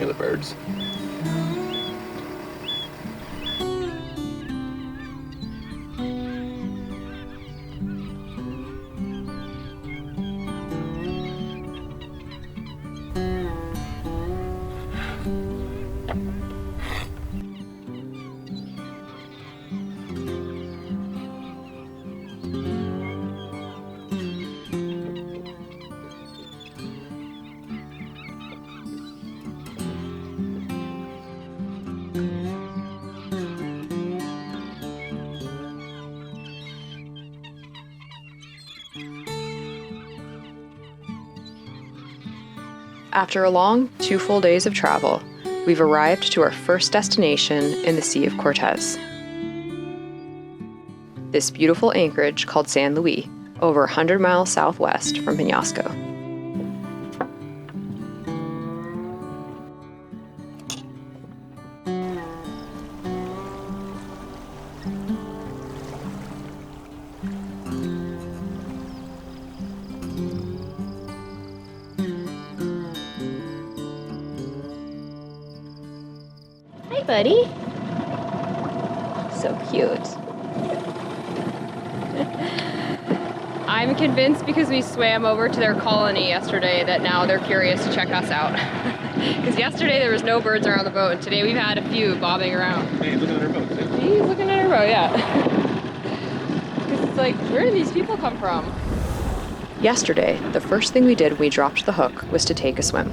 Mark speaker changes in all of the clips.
Speaker 1: Hear the birds.
Speaker 2: After a long 2 full days of travel, we've arrived to our first destination in the Sea of Cortez. This beautiful anchorage called San Luis, over 100 miles southwest from Penasco.
Speaker 3: Hi, buddy.
Speaker 2: So cute. I'm convinced because we swam over to their colony yesterday that now they're curious to check us out. Because yesterday there was no birds around the boat, and today we've had a few bobbing around.
Speaker 1: Hey, he's looking at our boat too.
Speaker 2: He's looking at our boat, yeah. Because it's like, where do these people come from? Yesterday, the first thing we did when we dropped the hook was to take a swim.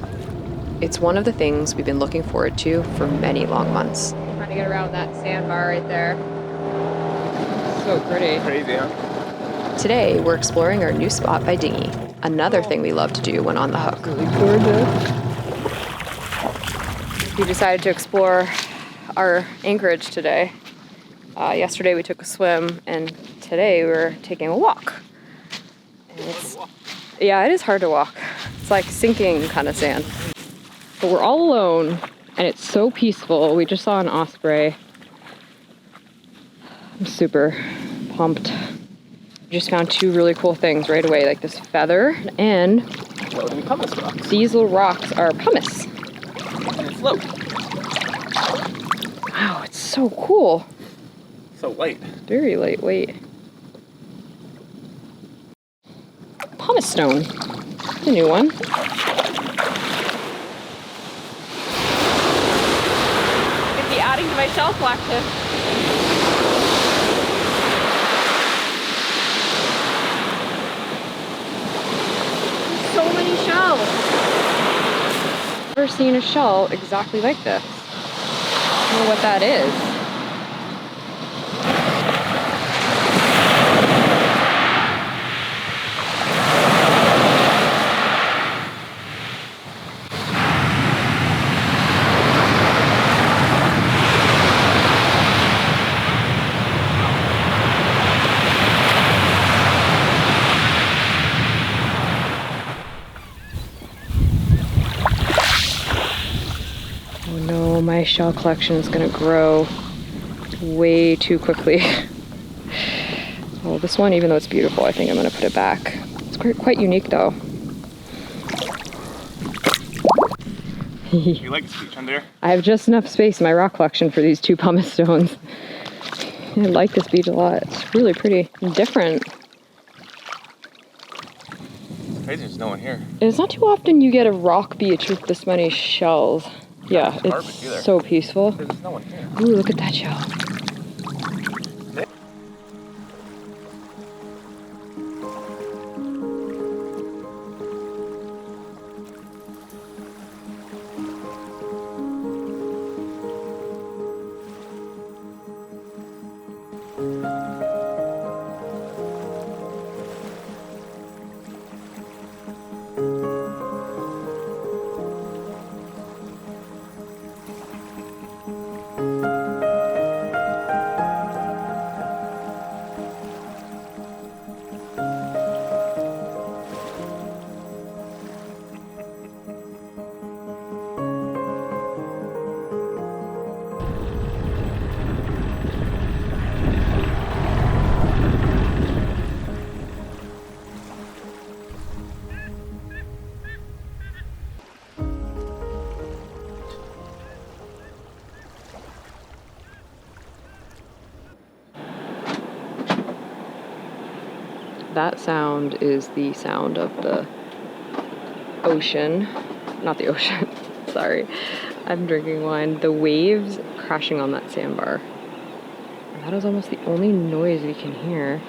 Speaker 2: It's one of the things we've been looking forward to for many long months. Trying to get around that sandbar right there. So pretty.
Speaker 1: Crazy, huh?
Speaker 2: Today, we're exploring our new spot by dinghy, another thing we love to do when on the hook.
Speaker 3: Absolutely gorgeous.
Speaker 2: We decided to explore our anchorage today. Yesterday we took a swim, and today we're taking a walk. And yeah, it is hard to walk. It's like sinking kind of sand. But we're all alone, and it's so peaceful. We just saw an osprey. I'm super pumped. We just found 2 really cool things right away, like this feather and
Speaker 1: Floating pumice rocks.
Speaker 2: these little rocks are pumice.
Speaker 1: And they float.
Speaker 2: Wow, it's so cool.
Speaker 1: So light.
Speaker 2: Very lightweight. Pumice stone. That's a new one. Could be adding to my shell collection. So many shells. Never seen a shell exactly like this. I don't know what that is. Oh no, my shell collection is gonna grow way too quickly. Well, this one, even though it's beautiful, I think I'm gonna put it back. It's quite unique though.
Speaker 1: You like this beach under?
Speaker 2: I have just enough space in my rock collection for these 2 pumice stones. I like this beach a lot. It's really pretty and different.
Speaker 1: It's crazy there's no one here.
Speaker 2: It's not too often you get a rock beach with this many shells. Yeah,
Speaker 1: Garbage either.
Speaker 2: it's so peaceful.
Speaker 1: There's no one here.
Speaker 2: Ooh, look at that shell. that sound is the sound of the ocean. Not the ocean, sorry. I'm drinking wine. The waves crashing on that sandbar. And that is almost the only noise we can hear.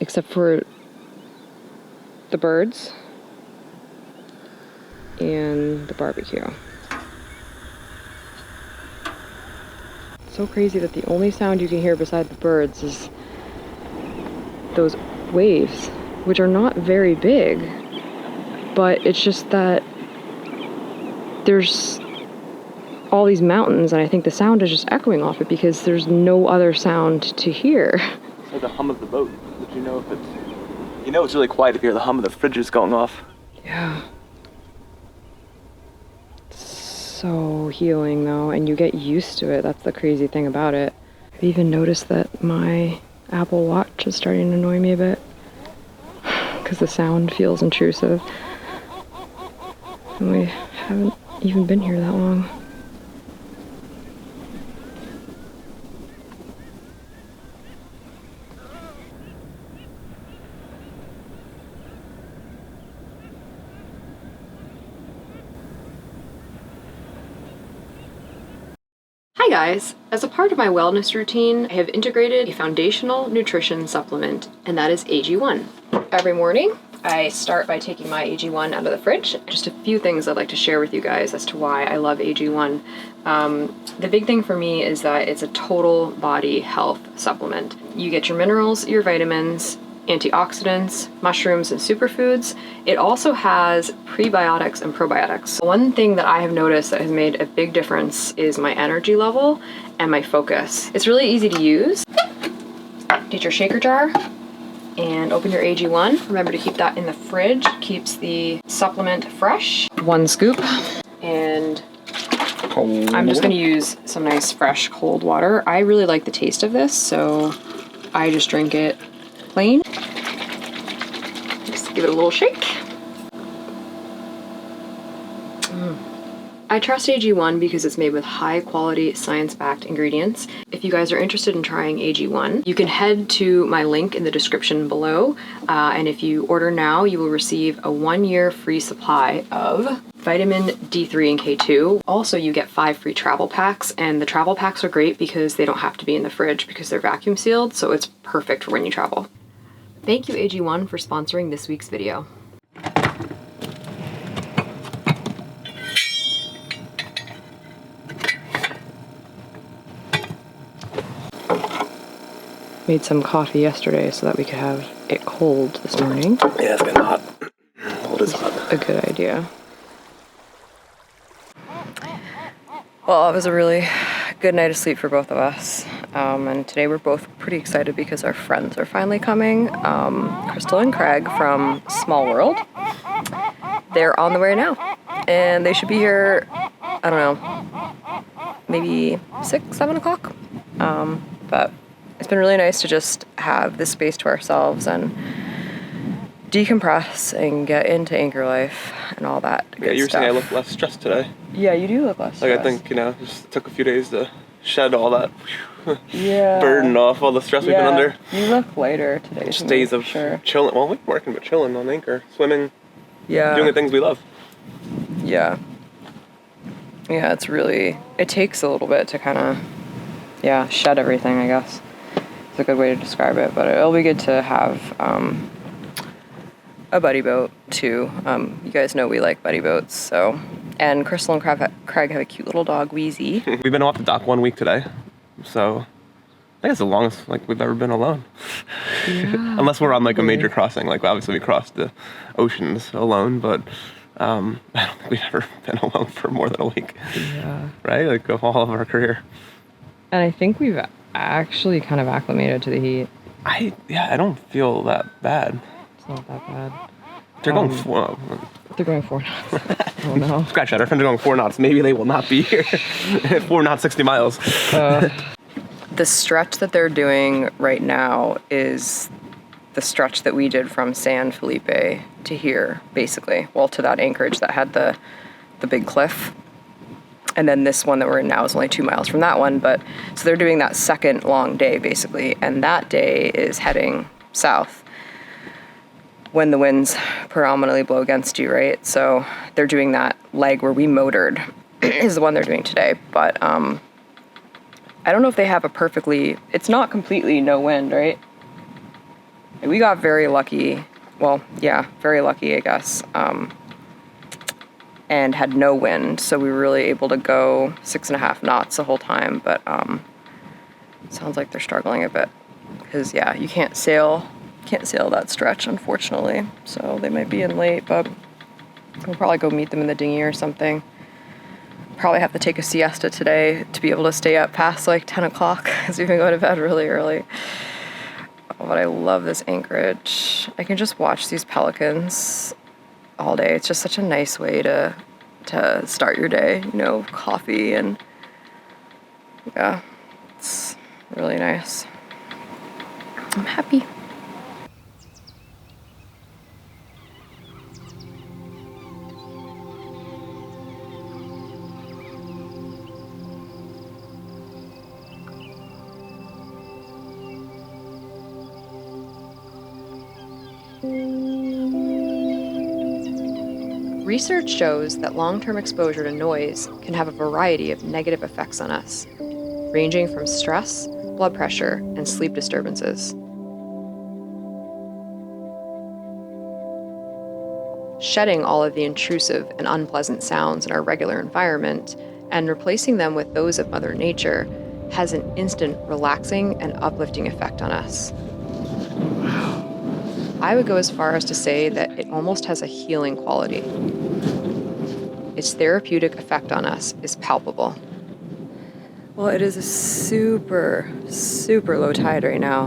Speaker 2: Except for the birds and the barbecue. It's so crazy that the only sound you can hear beside the birds is those waves, which are not very big, but it's just that there's all these mountains, and I think the sound is just echoing off it because there's no other sound to hear.
Speaker 1: It's like the hum of the boat. Would you know if it's... You know it's really quiet if you hear the hum of the fridges going off.
Speaker 2: Yeah. So healing though, and you get used to it. That's the crazy thing about it. I've even noticed that my Apple Watch is starting to annoy me a bit because the sound feels intrusive. And we haven't even been here that long. Hi guys! As a part of my wellness routine, I have integrated a foundational nutrition supplement, and that is AG1. Every morning, I start by taking my AG1 out of the fridge. Just a few things I'd like to share with you guys as to why I love AG1. The big thing for me is that it's a total body health supplement. You get your minerals, your vitamins, antioxidants, mushrooms, and superfoods. It also has prebiotics and probiotics. One thing that I have noticed that has made a big difference is my energy level and my focus. It's really easy to use. Get your shaker jar and open your AG1. Remember to keep that in the fridge. Keeps the supplement fresh. 1 scoop. And I'm just gonna use some nice fresh cold water. I really like the taste of this, so I just drink it plain. Just give it a little shake. I trust AG1 because it's made with high quality science-backed ingredients. If you guys are interested in trying AG1, you can head to my link in the description below, and if you order now, you will receive a 1-year free supply of vitamin D3 and K2. Also, you get 5 free travel packs, and the travel packs are great because they don't have to be in the fridge because they're vacuum sealed, so it's perfect for when you travel. Thank you AG1 for sponsoring this week's video. Made some coffee yesterday so that we could have it cold this morning.
Speaker 1: Yeah, it's getting hot. Cold is hot.
Speaker 2: A good idea. Well, it was a really good night of sleep for both of us. And today we're both pretty excited because our friends are finally coming. Crystal and Craig from Small World. They're on the way now. And they should be here, I don't know, maybe 6, 7 o'clock. But it's been really nice to just have this space to ourselves and decompress and get into anchor life and all that good stuff.
Speaker 1: Yeah, you were saying I look less stressed today.
Speaker 2: Yeah, you do look less stressed.
Speaker 1: Like I think, just took a few days to shed all that
Speaker 2: yeah.
Speaker 1: burden off, all the stress we've been under.
Speaker 2: You look lighter today.
Speaker 1: Just days of chilling. Well, we've been working, but chilling on anchor, swimming, doing the things we love.
Speaker 2: Yeah. Yeah, it takes a little bit to kind of, shed everything, I guess. It's a good way to describe it, but it'll be good to have a buddy boat too. You guys know we like buddy boats, so. And Crystal and Craig have a cute little dog, Wheezy.
Speaker 1: We've been off the dock 1 week today, so I think it's the longest we've ever been alone.
Speaker 2: Yeah,
Speaker 1: unless we're on a major crossing, obviously we crossed the oceans alone, but I don't think we've ever been alone for more than a week.
Speaker 2: Yeah.
Speaker 1: Right? All of our career.
Speaker 2: And I think we've actually kind of acclimated to the heat.
Speaker 1: I don't feel that bad.
Speaker 2: It's not that bad.
Speaker 1: They're going
Speaker 2: 4 knots. Oh no.
Speaker 1: Scratch that, our friends are going 4 knots. Maybe they will not be here. 4 knots, 60 miles. The stretch that they're doing right now is the stretch that we did from San Felipe to here, basically. Well, to that Anchorage that had the big cliff. And then this one that we're in now is only 2 miles from that one. But so they're doing that second long day basically. And that day is heading south when the winds predominantly blow against you, right? So they're doing that leg where we motored is the one they're doing today. But I don't know if they have a perfectly, it's not completely no wind, right? We got very lucky. Well, yeah, very lucky, I guess. And had no wind, so we were really able to go 6.5 knots the whole time. But sounds like they're struggling a bit because yeah, you can't sail that stretch, unfortunately. So they might be in late, but we'll probably go meet them in the dinghy or something. Probably have to take a siesta today to be able to stay up past like 10 o'clock because we've been going to bed really early. Oh, but I love this Anchorage. I can just watch these pelicans all day. It's just such a nice way to start your day, you know, coffee, and yeah, it's really nice. I'm happy.
Speaker 2: Research shows that long-term exposure to noise can have a variety of negative effects on us, ranging from stress, blood pressure, and sleep disturbances. Shedding all of the intrusive and unpleasant sounds in our regular environment and replacing them with those of Mother Nature has an instant relaxing and uplifting effect on us. I would go as far as to say that it almost has a healing quality. Its therapeutic effect on us is palpable.
Speaker 1: Well, it is a super, super low tide right now.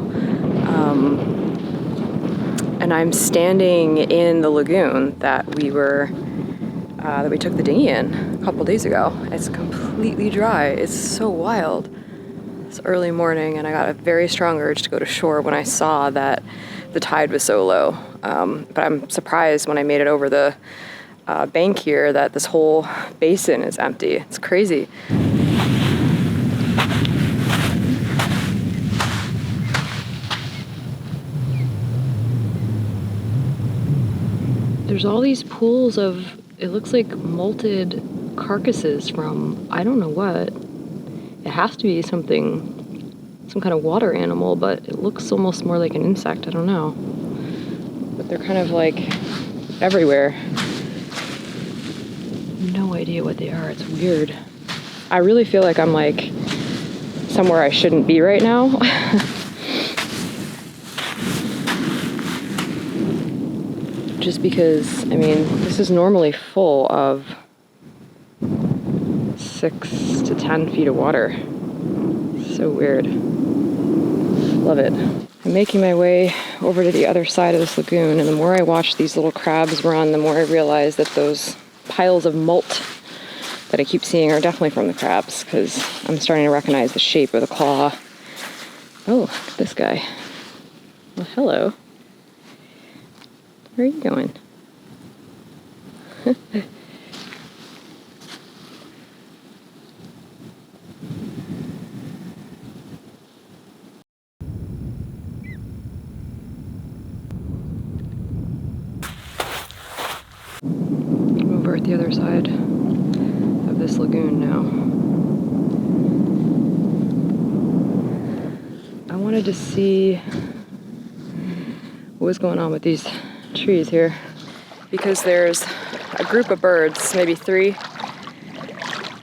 Speaker 1: And I'm standing in the lagoon that we took the dinghy in a couple days ago. It's completely dry. It's so wild. It's early morning, and I got a very strong urge to go to shore when I saw that the tide was so low. But I'm surprised when I made it over the bank here that this whole basin is empty. It's crazy.
Speaker 2: There's all these pools of, it looks like molted carcasses from, I don't know what. It has to be some kind of water animal, but it looks almost more like an insect, I don't know. But they're kind of like everywhere. No idea what they are, it's weird. I really feel like I'm like somewhere I shouldn't be right now. Just because, I mean, this is normally full of 6 to 10 feet of water. So weird. Love it. I'm making my way over to the other side of this lagoon, and the more I watch these little crabs run, the more I realize that those piles of molt that I keep seeing are definitely from the crabs, because I'm starting to recognize the shape of the claw. Oh, look at this guy. Well, hello. Where are you going? Over at the other side of this lagoon now. I wanted to see what was going on with these trees here, because there's a group of birds, maybe 3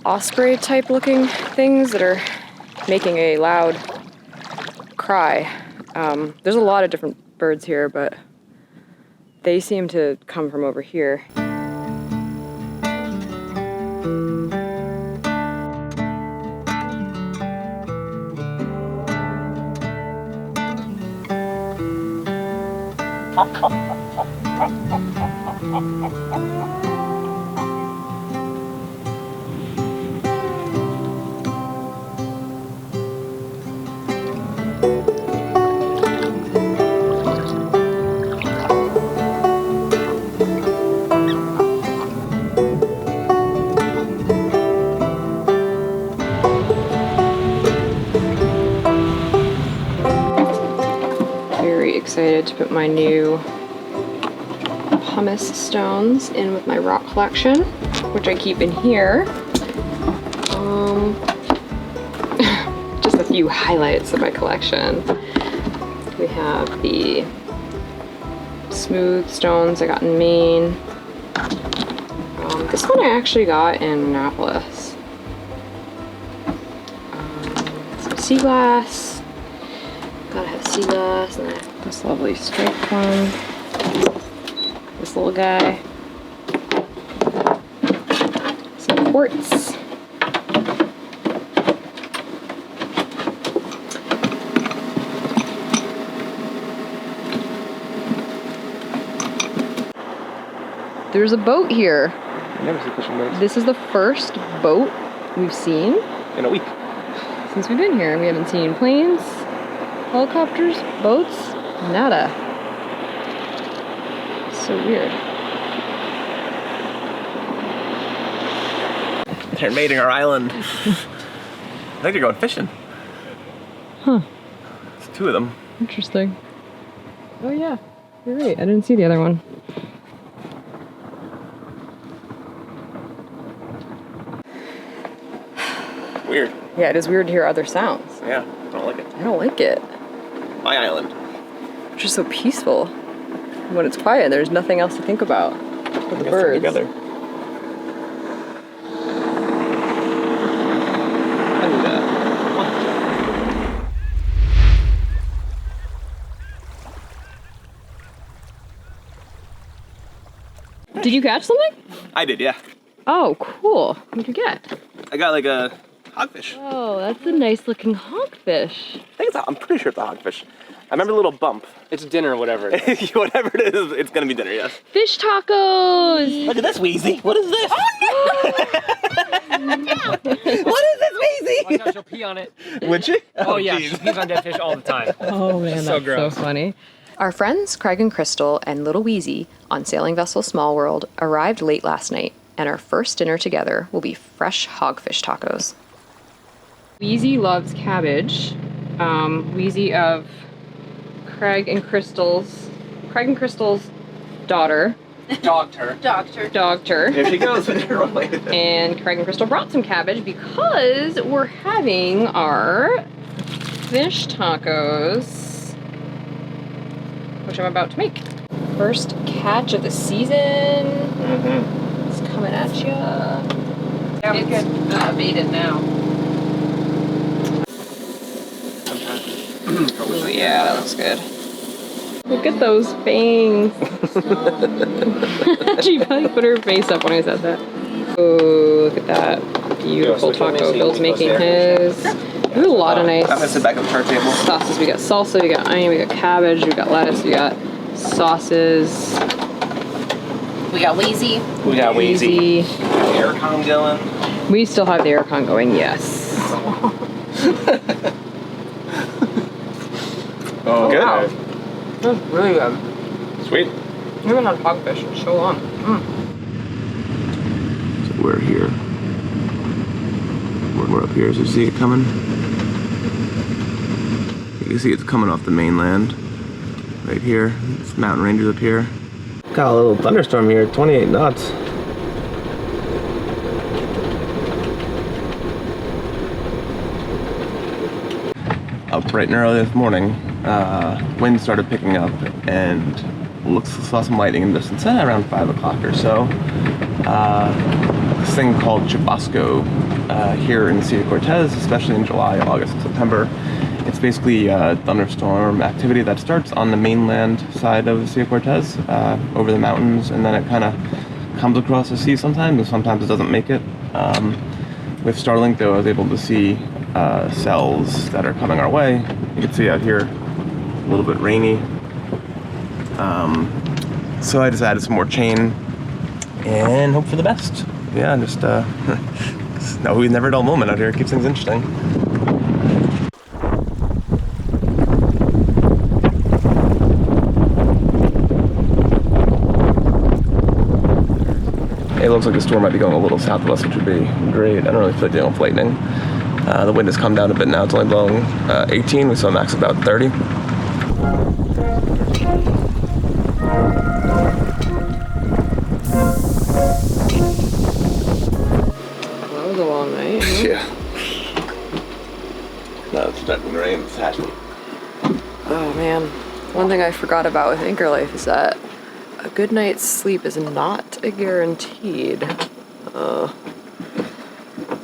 Speaker 2: osprey type looking things that are making a loud cry. There's a lot of different birds here, but they seem to come from over here. excited to put my new pumice stones in with my rock collection, which I keep in here. Just a few highlights of my collection. We have the smooth stones I got in Maine. This one I actually got in Annapolis. Some sea glass. Gotta have sea glass, and then I have this lovely striped one. This little guy. Some quartz. There's a boat here.
Speaker 1: I never see fishing boats.
Speaker 2: This is the first boat we've seen
Speaker 1: In a week.
Speaker 2: since we've been here. We haven't seen planes, helicopters, boats, nada. So weird.
Speaker 1: They're mating our island. I think they're going fishing.
Speaker 2: Huh.
Speaker 1: It's two of them.
Speaker 2: Interesting. Oh yeah, you're right. I didn't see the other one.
Speaker 1: Weird.
Speaker 2: Yeah, it is weird to hear other sounds.
Speaker 1: Yeah, I don't like it.
Speaker 2: I don't like it.
Speaker 1: My island.
Speaker 2: It's just so peaceful. When it's quiet, there's nothing else to think about with the birds.
Speaker 1: Together.
Speaker 2: Did you catch something?
Speaker 1: I did, yeah.
Speaker 2: Oh, cool. What'd you get?
Speaker 1: I got like a hogfish.
Speaker 2: Oh, that's a nice looking hogfish.
Speaker 1: I'm pretty sure it's a hogfish. I remember the little bump.
Speaker 4: It's dinner, whatever it is.
Speaker 1: Whatever it is, it's gonna be dinner, yes.
Speaker 2: Fish tacos!
Speaker 1: Look at this, Wheezy. What is this? What is this, Wheezy?
Speaker 4: Watch out, she'll pee on it.
Speaker 1: Would she?
Speaker 4: Oh yeah,
Speaker 1: geez.
Speaker 4: she pees on dead fish all the time.
Speaker 2: Oh man,
Speaker 4: So
Speaker 2: that's
Speaker 4: gross.
Speaker 2: so funny.
Speaker 5: Our friends Craig and Crystal and Little Wheezy on sailing vessel Small World arrived late last night, and our first dinner together will be fresh hogfish tacos.
Speaker 2: Wheezy loves cabbage. Wheezy of Craig and Crystal's daughter.
Speaker 4: Dogged her.
Speaker 2: Dogged her.
Speaker 1: Here she goes.
Speaker 2: And Craig and Crystal brought some cabbage because we're having our fish tacos, which I'm about to make. First catch of the season. It's coming at you.
Speaker 4: Yeah, we get baited now.
Speaker 2: Oh yeah, that looks good. Look at those fangs. She probably put her face up when I said that. Oh, look at that beautiful taco. Bill's making his. We have a lot of nice
Speaker 1: I'm gonna sit back at the card table.
Speaker 2: sauces. We got salsa, we got onion, we got cabbage, we got lettuce, we got sauces.
Speaker 3: We got Wheezy.
Speaker 1: We got Wheezy.
Speaker 2: Easy.
Speaker 1: Aircon going.
Speaker 2: We still have the aircon going, yes.
Speaker 1: Oh, good.
Speaker 2: Wow. That's really good.
Speaker 1: Sweet.
Speaker 2: We haven't had hogfish in so long.
Speaker 1: So we're here. We're up here. So you see it coming? You can see it's coming off the mainland. Right here. It's mountain ranges up here. Got a little thunderstorm here, 28 knots. Up bright and early this morning, wind started picking up and saw some lightning in the distance around 5 o'clock or so. This thing called CHUBASCO here in the Sea of Cortez, especially in July, August, and September. It's basically thunderstorm activity that starts on the mainland side of the Sea of Cortez, over the mountains, and then it kind of comes across the sea sometimes, and sometimes it doesn't make it. With Starlink, though, I was able to see cells that are coming our way. You can see out here, a little bit rainy. So I just added some more chain and hope for the best. Yeah, just no, we never a dull moment out here. It keeps things interesting. It looks like the storm might be going a little south of us, which would be great. I don't really feel like dealing with lightning. The wind has come down a bit now. It's only blowing 18. We saw a max of about 30.
Speaker 6: attachment.
Speaker 1: Oh man, one thing I forgot about with Anchor Life is that a good night's sleep is not a guaranteed. I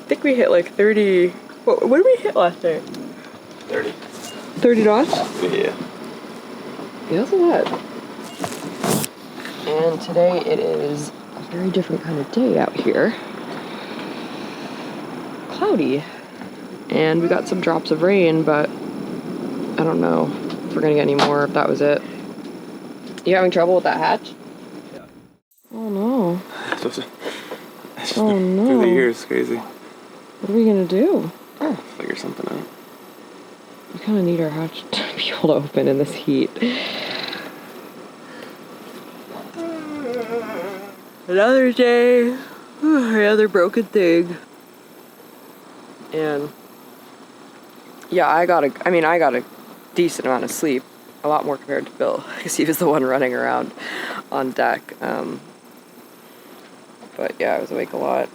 Speaker 1: think we hit like 30. What did we hit last night?
Speaker 6: 30.
Speaker 1: 30 knots?
Speaker 6: Yeah.
Speaker 1: Yeah, that's a lot. And today it is a very different kind of day out here. Cloudy. And we got some drops of rain, but I don't know if we're gonna get any more, if that was it. You having trouble with that hatch?
Speaker 6: Yeah.
Speaker 1: Oh no.
Speaker 6: Oh
Speaker 1: no.
Speaker 6: Through the years, crazy.
Speaker 1: What are we gonna do?
Speaker 6: Figure something out.
Speaker 1: We kind of need our hatch to be able to open in this heat. Another day, another broken thing. And yeah, I got a decent amount of sleep, a lot more compared to Bill, because he was the one running around on deck. But yeah, I was awake a lot.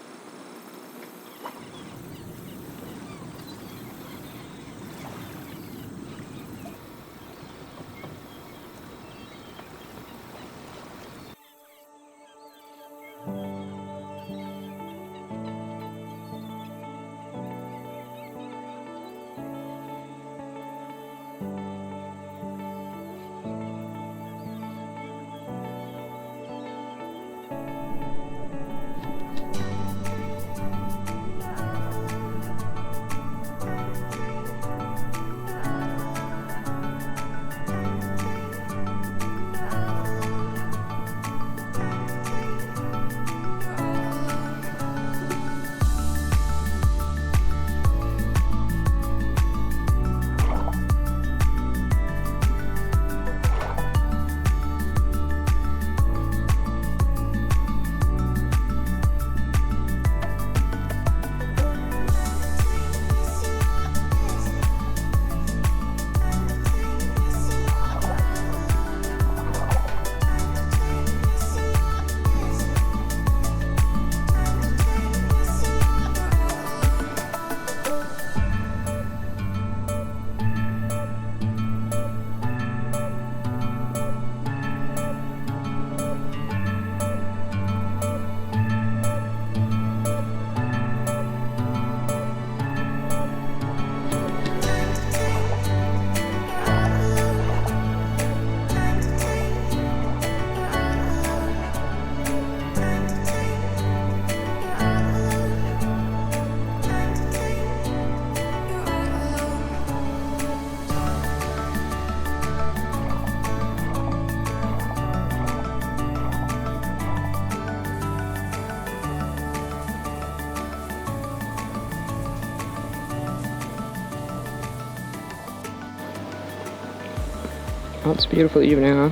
Speaker 1: Oh, it's a beautiful evening, huh?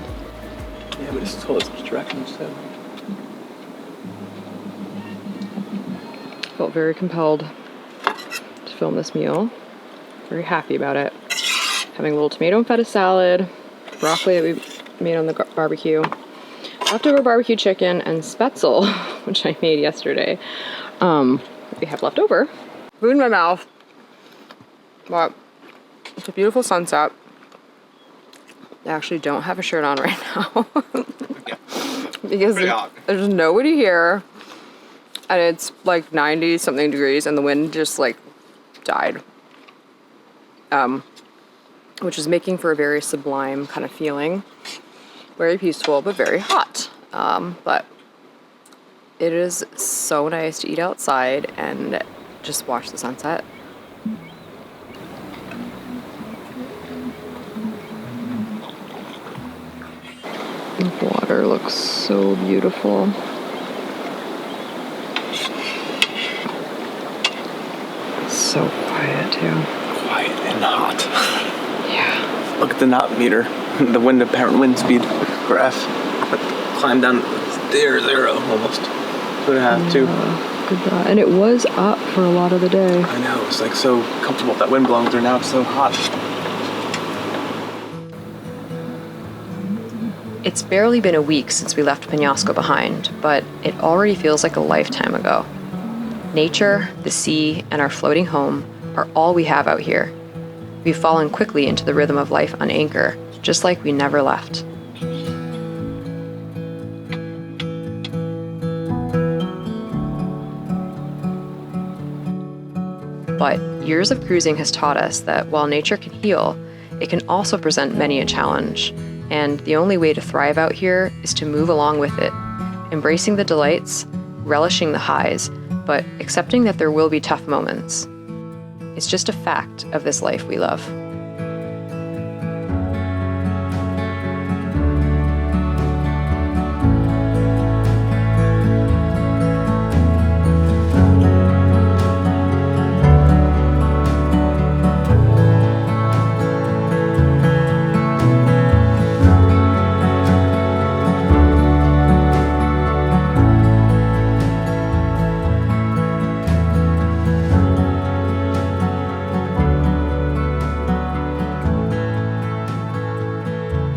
Speaker 6: Yeah, but it's told us which directions too.
Speaker 1: Felt very compelled to film this meal. Very happy about it. Having a little tomato and feta salad, broccoli that we made on the barbecue, leftover barbecue chicken, and spätzle, which I made yesterday. We have left over. Food in my mouth. But it's a beautiful sunset. I actually don't have a shirt on right now. Because there's nobody here. And it's like 90 something degrees and the wind just like died. Which is making for a very sublime kind of feeling. Very peaceful, but very hot. But it is so nice to eat outside and just watch the sunset. The water looks so beautiful. So quiet too.
Speaker 6: Quiet and hot.
Speaker 1: Yeah.
Speaker 6: Look at the knot meter. The apparent wind speed for F. Climb down there, 0 almost. 2.5, 2.
Speaker 1: Good God. And it was up for a lot of the day.
Speaker 6: I know, it's like so comfortable with that wind blowing through. Now it's so hot.
Speaker 5: It's barely been a week since we left Penasco behind, but it already feels like a lifetime ago. Nature, the sea, and our floating home are all we have out here. we've fallen quickly into the rhythm of life on Anchor, just like we never left. But years of cruising has taught us that while nature can heal, it can also present many a challenge, and the only way to thrive out here is to move along with it, embracing the delights, relishing the highs, but accepting that there will be tough moments. It's just a fact of this life we love.